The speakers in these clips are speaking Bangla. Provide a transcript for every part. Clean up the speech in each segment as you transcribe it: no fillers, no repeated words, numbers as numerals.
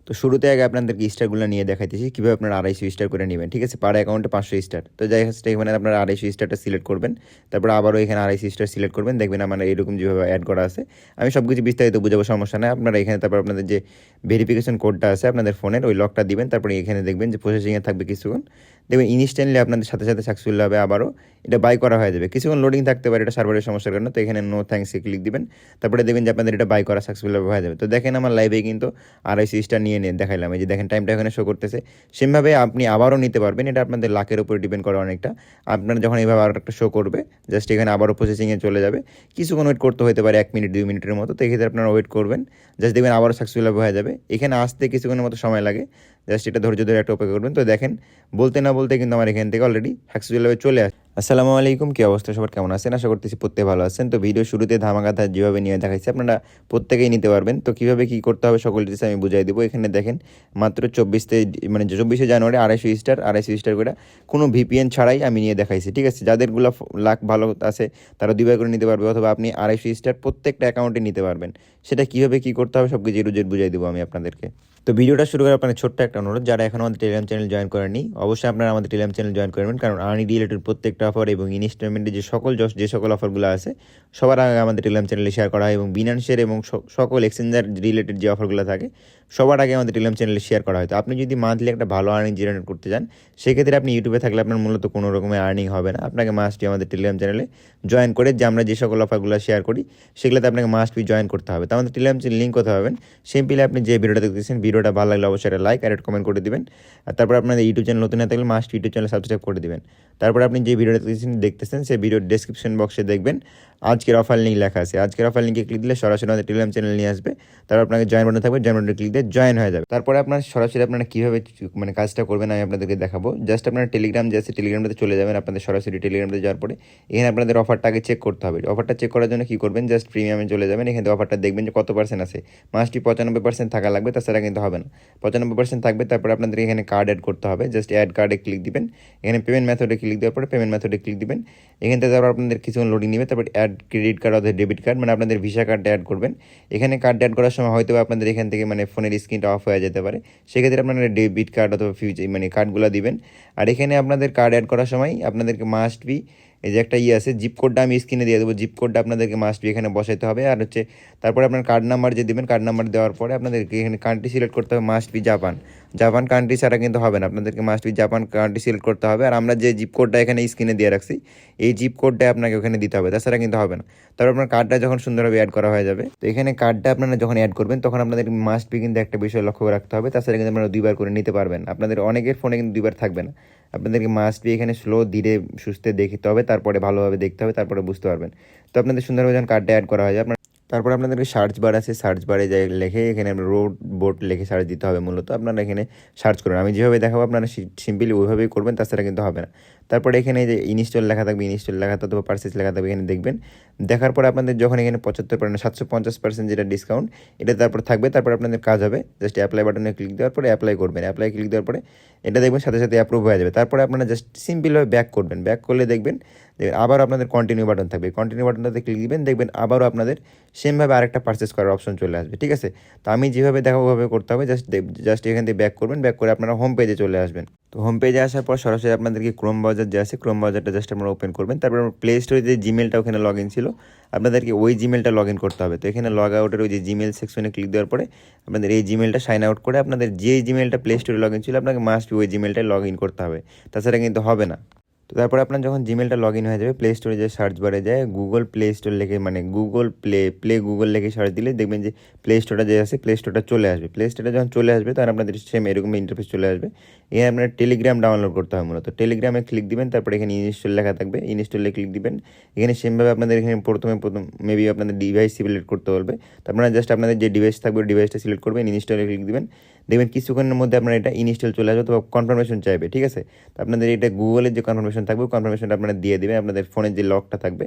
তো শুরুতে আগে আপনাদেরকে স্টারগুলো নিয়ে দেখাইতেছি কীভাবে আপনারা 250 স্টার করে নেবেন, ঠিক আছে? পার অ্যাকাউন্টে 500 স্টার। তো যাই হোক এখানে আপনারা 250 স্টারটা সিলেক্ট করবেন, তারপর আবারও এখানে 250 স্টার সিলেক্ট করবেন, দেখবেন আমার এরকম যেভাবে অ্যাড করা আছে। আমি সব কিছু বিস্তারিত বুঝাবো, সমস্যা নেই। আপনারা এখানে তারপর আপনাদের যে ভেরিফিকেশন কোডটা আছে আপনাদের ফোনের, ওই লকটা দিবেন, তারপরে এখানে দেখবেন যে প্রসেসিংয়ে থাকবে কিছুক্ষণ, দেখবেন ইনস্ট্যান্টলি আপনাদের সাথে সাথে সাকসেসফুল হবে, আবারও এটা বাই করা হয়ে যাবে। কিছুক্ষণ লোডিং থাকতে পারে, এটা সার্ভারের সমস্যার কারণে। তো এখানে নো থ্যাঙ্কসে ক্লিক দিবেন, তারপরে দেখবেন যে আপনাদের এটা বাই করা সাকসেসফুল হয়ে যাবে। তো দেখেন আমার লাইভে কিন্তু 250 স্টার নিয়ে দেখাইলাম, এই যে দেখেন টাইমটা এখানে শো করতেছে। সেমভাবে আপনি আবারও নিতে পারবেন, এটা আপনাদের লাকের উপরে ডিপেন্ড করে অনেকটা। আপনার যখন এইভাবে আরও একটা শো করবে, জাস্ট এখানে আবারও প্রসেসিংয়ে চলে যাবে। কিছুক্ষণ ওয়েট করতে হতে পারে, 1 মিনিট 2 মিনিটের মতো। তো এক্ষেত্রে আপনারা ওয়েট করবেন, জাস্ট দেখবেন আবারও সাকসেসফুল হয়ে যাবে। এখানে আসতে কিছুক্ষণের মতো সময় লাগে, জাস্ট এটা ধৈর্য ধরে একটা অপেক্ষা করবেন। তো দেখেন বলতে না বলতে কিন্তু আমার এখান থেকে অলরেডি সাকসেসফুল চলে আসে। আসসালামু আলাইকুম, কী অবস্থা সবার, কেমন আছেন? আশা করতেছি প্রত্যেকে ভালো আছেন। তো ভিডিও শুরুতে ধামাকাধা যেভাবে নিয়ে দেখাইছি আপনারা প্রত্যেকেই নিতে পারবেন। তো কীভাবে কী করতে হবে সকল ডিটেলস আমি বুঝাই দেবো। এখানে দেখেন মাত্র 24শে জানুয়ারি 250 স্টার করে কোনো ভিপিএন ছাড়াই আমি নিয়ে দেখাইছি, ঠিক আছে? যাদেরগুলো লাখ ভালো আছে তারা 2বার করে নিতে পারবে, অথবা আপনি 250 স্টার প্রত্যেকটা অ্যাকাউন্টে নিতে পারবেন। সেটা কীভাবে কী করতে হবে সব কিছু এ বুঝাই দেবো আমি আপনাদেরকে। তো ভিডিওটা শুরু করার আপনার ছোট্ট একটা অনুরোধ, যারা এখন আমাদের টেলিগ্রাম চ্যানেল জয়েন করেননি, অবশ্যই আপনারা আমাদের টেলিগ্রাম চ্যানেল জয়েন করবেন, কারণ আর্নিং রিলেটেড প্রত্যেকটা অফার এবং ইনস্টলমেন্টের যে সকল অফারগুলো আছে সবার আগে আমাদের টেলিগ্রাম চ্যানেলে শেয়ার করা হয়, এবং বিনান্সের এবং সকল এক্সচেঞ্জার রিলেটেড যে অফারগুলো থাকে সবার আগে আমাদের টেলিগ্রাম চ্যানেলে শেয়ার করা হয়। তো আপনি যদি মান্থলি একটা ভালো আর্নিং জেনারেট করতে চান, সেক্ষেত্রে আপনি ইউটিউবে থাকলে আপনার মূলত কোনো রকমের আর্নিং হবে না। আপনাকে মাস্টলি আমাদের টেলিগ্রাম চ্যানেলে জয়েন করে যে আমরা যে সকল অফারগুলো শেয়ার করি সেগুলোতে আপনাকে মাস্টলি জয়েন করতে হবে। তো আমাদের টেলিগ্রাম চ্যানেল লিঙ্ক কোথায় পাবেন? সিম্পলি আপনি যে ভিডিওটা দেখতেছেন, ভিডিওটা ভালো লাগলে অবশ্যই একটা লাইক আর একটা কমেন্ট করে দিবেন। আর তারপর আপনাদের ইউটিউব চ্যানেল নতুন না থাকলে মাস্ট ইউটিউব চ্যানেল সাবস্ক্রাইব করে দিবেন। তারপর আপনি যে ভিডিওটা দেখতেছেন সেই ভিডিওর ডেসক্রিপশন বক্সে দেখবেন আজকের অফার লিঙ্ক লেখা আছে। আজকের অফার লিঙ্কে ক্লিক দিলে সরাসরি আমাদের টেলিগ্রাম চ্যানেল নিয়ে আসবে। তারপর আপনাকে জয়েন বাটন থাকবে, জয়েন বাটনে ক্লিক দিয়ে জয়েন হয়ে যাবে। তারপরে আপনার সরাসরি আপনারা কীভাবে কাজটা করবেন আমি আপনাদেরকে দেখাবো। জাস্ট আপনারা টেলিগ্রাম যে আছে টেলিগ্রামটাতে চলে যাবেন। আপনাদের সরাসরি টেলিগ্রামটাতে যাওয়ার পরে এখানে আপনাদের অফারটা আগে চেক করতে হবে। অফারটা চেক করার জন্য কী করবেন, জাস্ট প্রিমিয়ামে চলে যাবেন। এখানে অফারটা দেখবেন যে কত পার্সেন্ট আছে, মাস্টলি 95% থাকা লাগবে, তাছাড়া কিন্তু হবে না। 95% থাকবে। তারপর আপনাদের এখানে কার্ড অ্যাড করতে হবে, জাস্ট অ্যাড কার্ডে ক্লিক দিবেন। এখানে পেমেন্ট মেথডে ক্লিক দেওয়ার পরে পেমেন্ট মেথডে ক্লিক দিবেন। এখান থেকে তারপর আপনাদের কিছুক্ষণ লোডিং নেবে, তারপর অ্যাড ক্রেডিট কার্ড অথবা ডেবিট কার্ড, আপনাদের ভিসা কার্ডটা অ্যাড করবেন। এখানে কার্ড অ্যাড করার সময় হয়তো আপনাদের এখান থেকে ফোনের স্ক্রিনটা অফ হয়ে যেতে পারে, সেক্ষেত্রে আপনারা ডেবিট কার্ড অথবা কার্ডগুলো দিবেন। আর এখানে আপনাদের কার্ড অ্যাড করার সময় আপনাদেরকে মাস্ট বি এই যে একটা আছে জিপ কোডটা আমি স্ক্রিনে দিয়ে দেবো, জিপ কোডটা আপনাদেরকে মাস্ট বি এখানে বসাইতে হবে। আর তারপরে আপনার কার্ড নাম্বার যে দেবেন, কার্ড নাম্বার দেওয়ার পরে আপনাদেরকে এখানে কান্ট্রি সিলেক্ট করতে হবে, must be Japan. Japan country ছাড়া কিন্তু হবে না, আপনাদেরকে must be Japan country select করতে হবে। আর আমরা যে জিপ কোডটা এখানে স্ক্রিনে দিয়ে রাখছি এই জিপ কোডটা আপনাকে ওখানে দিতে হবে, তাছাড়া কিন্তু হবে না। তারপর আপনার কার্ডটা যখন সুন্দরভাবে অ্যাড করা হয়ে যাবে, তো এখানে কার্ডটা আপনারা যখন অ্যাড করবেন তখন আপনাদের মাস্ট বি কিন্তু একটা বিষয় লক্ষ্য রাখতে হবে, তাছাড়া কিন্তু আপনারা 2বার করে নিতে পারবেন। আপনাদের অনেকের ফোনে কিন্তু 2বার থাকবে না। আপনাদেরকে মাস্ট বি এখানে স্লো ধীরে সুস্থে দেখতে হবে, তারপরে ভালোভাবে দেখতে হবে, তারপরে বুঝতে পারবেন। তো আপনাদের সুন্দরভাবে যখন কার্ডটা অ্যাড করা হয় যায়, তারপর আপনাদেরকে সার্চ বার আছে, সার্চ বারে যাই লিখে এখানে রোড বোট লিখে সার্চ দিতে হবে। মূলত আপনারা এখানে সার্চ করুন, আমি যেভাবে দেখাবো আপনারা সিম্পলি ওইভাবেই করবেন, তাছাড়া কিন্তু হবে না। তারপরে এখানে যে ইনস্টল লেখা থাকবে, ইনস্টল লেখা থাকবে অথবা পারচেজ লেখা থাকবে, এখানে দেখবেন। দেখার পরে আপনাদের যখন এখানে 75% 750% যেটা ডিসকাউন্ট এটা তারপর থাকবে, তারপর আপনাদের কাজ হবে জাস্ট অ্যাপ্লাই বাটনে ক্লিক দেওয়ার পরে অ্যাপ্লাই করবেন। অ্যাপ্লাই ক্লিক দেওয়ার পরে এটা দেখবেন সাথে সাথে অ্যাপ্রুভ হয়ে যাবে। তারপরে আপনারা জাস্ট সিম্পলভাবে ব্যাক করবেন, ব্যাক করলে দেখবেন আবার আপনাদের কন্টিনিউ বাটন থাকবে, কন্টিনিউ বাটনটাতে ক্লিক দিবেন, দেখবেন আবারও আপনাদের সেমভাবে আরেকটা পারচেস করার অপশন চলে আসবে, ঠিক আছে? তো আমি যেভাবে দেখাবো ওভাবে করতে হবে। জাস্ট এখান থেকে ব্যাক করবেন, ব্যাক করে আপনারা হোম পেজে চলে আসবেন। তো হোম পেজে আসার পর সরাসরি আপনাদেরকে ক্রোম ব্রাউজার যে আছে ক্রোম ব্রাউজারটা জাস্ট আপনারা ওপেন করবেন। তারপর প্লে স্টোরে যে জিমেলটা ওখানে লগ ইন ছিল আপনাদেরকে ওই জিমেলটা লগ ইন করতে হবে। তো এখানে লগ আউটের ওই যে জিমেল সেকশনে ক্লিক দেওয়ার পরে আপনাদের এই জিমেলটা সাইন আউট করে আপনাদের যে জিমেলটা প্লে স্টোরে লগ ইন ছিল আপনাকে মাস্ট ওই জিমেলটায় লগ ইন করতে হবে, তাছাড়া কিন্তু হবে না। তো তারপরে আপনার যখন জিমেলটা লগ ইন হয়ে যাবে, প্লে স্টোরে যে সার্চ বারে যায় গুগল প্লে স্টোর লিখে গুগল প্লে গুগল লিখে সার্চ দিলে দেখবেন যে প্লে স্টোরটা যে আছে প্লে স্টোরটা চলে আসবে। প্লে স্টোরটা যখন চলে আসবে তখন আপনাদের সেম এরকম ইন্টারফেস চলে আসবে। এখানে আপনার টেলিগ্রাম ডাউনলোড করতে হবে মূলত। টেলিগ্রামে ক্লিক দিবেন, তারপরে এখানে ইনস্টল লেখা থাকবে, ইনস্টলে ক্লিক দিবেন। এখানে সেমভাবে আপনাদের এখানে প্রথম মেবি আপনাদের ডিভাইস সিলেক্ট করতে বলবে। তো আপনারা জাস্ট আপনাদের যে ডিভাইস থাকবে ডিভাইসটা সিলেক্ট করবেন, ইনস্টলে ক্লিক দিবেন, দেখবেন কিছুক্ষণের মধ্যে আপনার এটা ইনস্টল চলে আসবে, তো কনফার্মেশন চাইবে, ঠিক আছে? তো আপনাদের এটা গুগলের যে কনফার্মেশন থাকবে কনফার্মেশনটা আপনারা দিয়ে দেবেন। আপনাদের ফোনের যে লকটা থাকবে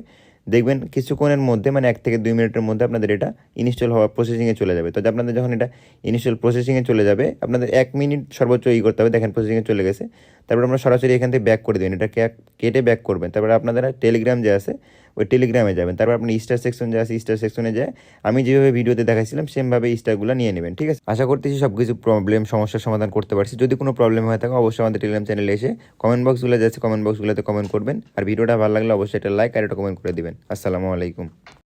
দেখবেন কিছুক্ষণের মধ্যে মানে 1 থেকে 2 মিনিটের মধ্যে আপনাদের এটা ইনস্টল হওয়া প্রসেসিংয়ে চলে যাবে। তো আপনাদের যখন এটা ইনস্টল প্রসেসিংয়ে চলে যাবে আপনাদের 1 মিনিট সর্বোচ্চ করতে হবে। দেখেন প্রসেসিংয়ে চলে গেছে। তারপর আমরা সরাসরি এখান থেকে ব্যাক করে দেবেন, এটা কেটে ব্যাক করবেন। তারপরে আপনারা টেলিগ্রাম যে আছে ওই টেলিগ্রামে যাবেন। তারপর আপনি স্টার সেকশন যে আছে স্টার সেকশনে যায় আমি যেভাবে ভিডিওতে দেখাইছিলাম সেমভাবে স্টারগুলো নিয়ে নেবেন, ঠিক আছে? আশা করতেছি সব কিছু সমস্যার সমাধান করতে পারছি। যদি কোনো প্রবলেম হয়ে থাকে অবশ্যই আমাদের টেলিগ্রাম চ্যানেলে এসে কমেন্ট বক্সগুলো যাচ্ছে কমেন্ট বক্সগুলোতে কমেন্ট করবেন। আর ভিডিওটা ভালো লাগলে অবশ্যই একটা লাইক আর একটা কমেন্ট করে দিবেন। আসসালামু আলাইকুম।